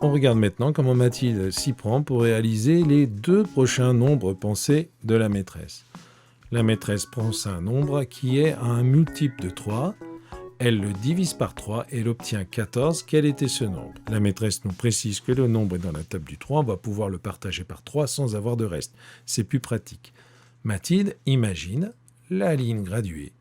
On regarde maintenant comment Mathilde s'y prend pour réaliser les deux prochains nombres pensés de la maîtresse. La maîtresse pense un nombre qui est un multiple de 3. Elle le divise par 3 et elle obtient 14. Quel était ce nombre? La maîtresse nous précise que le nombre est dans la table du 3. On va pouvoir le partager par 3 sans avoir de reste. C'est plus pratique. Mathilde imagine la ligne graduée.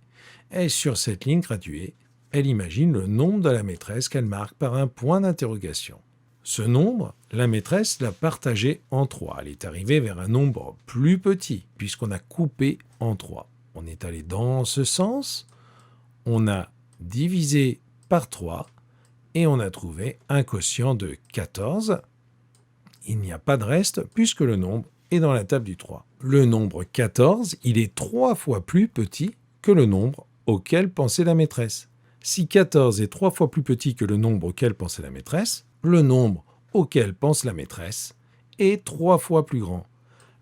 Et sur cette ligne graduée, elle imagine le nombre de la maîtresse qu'elle marque par un point d'interrogation. Ce nombre, la maîtresse l'a partagé en 3. Elle est arrivée vers un nombre plus petit, puisqu'on a coupé en 3. On est allé dans ce sens, on a divisé par 3, et on a trouvé un quotient de 14. Il n'y a pas de reste, puisque le nombre est dans la table du 3. Le nombre 14, il est 3 fois plus petit que le nombre auquel pensait la maîtresse. Si 14 est 3 fois plus petit que le nombre auquel pensait la maîtresse, le nombre auquel pense la maîtresse est 3 fois plus grand.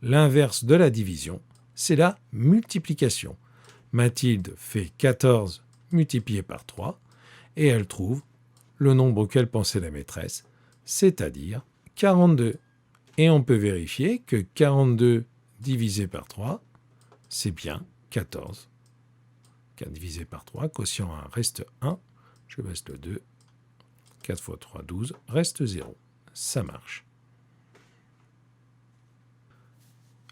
L'inverse de la division, c'est la multiplication. Mathilde fait 14 multiplié par 3 et elle trouve le nombre auquel pensait la maîtresse, c'est-à-dire 42. Et on peut vérifier que 42 divisé par 3, c'est bien 14. 4 divisé par 3, quotient 1 reste 1, je baisse le 2. 4 fois 3, 12, reste 0. Ça marche.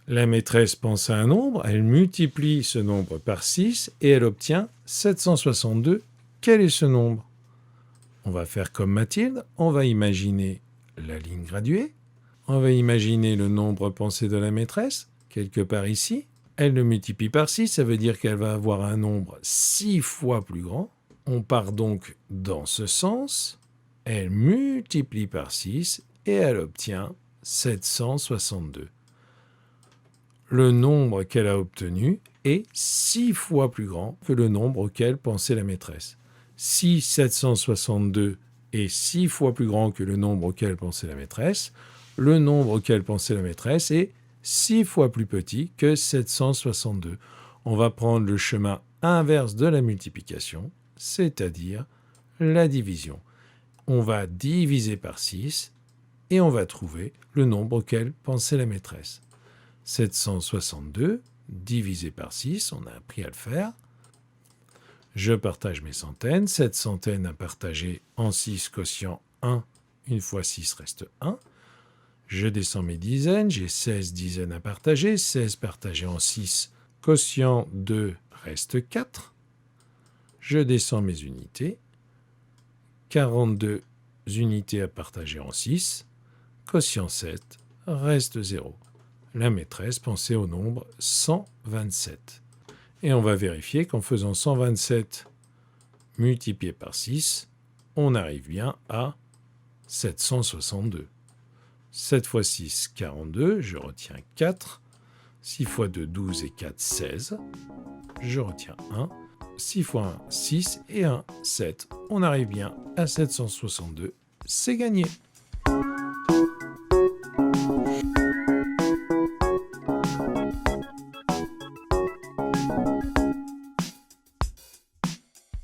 La maîtresse pense à un nombre, elle multiplie ce nombre par 6 et elle obtient 762. Quel est ce nombre? On va faire comme Mathilde, on va imaginer la ligne graduée, on va imaginer le nombre pensé de la maîtresse, quelque part ici. Elle le multiplie par 6, ça veut dire qu'elle va avoir un nombre 6 fois plus grand. On part donc dans ce sens. Elle multiplie par 6 et elle obtient 762. Le nombre qu'elle a obtenu est 6 fois plus grand que le nombre auquel pensait la maîtresse. Si 762 est 6 fois plus grand que le nombre auquel pensait la maîtresse, le nombre auquel pensait la maîtresse est 6 fois plus petit que 762. On va prendre le chemin inverse de la multiplication, c'est-à-dire la division. On va diviser par 6 et on va trouver le nombre auquel pensait la maîtresse. 762 divisé par 6, on a appris à le faire. Je partage mes centaines. 7 centaines à partager en 6, quotient 1. 1 fois 6 reste 1. Je descends mes dizaines. J'ai 16 dizaines à partager. 16 partagé en 6, quotient 2 reste 4. Je descends mes unités. 42 unités à partager en 6, quotient 7, reste 0. La maîtresse pensait au nombre 127. Et on va vérifier qu'en faisant 127 multiplié par 6, on arrive bien à 762. 7 fois 6, 42, je retiens 4. 6 fois 2, 12 et 4, 16. Je retiens 1. 6 fois 1, 6 et 1, 7. On arrive bien à 762. C'est gagné.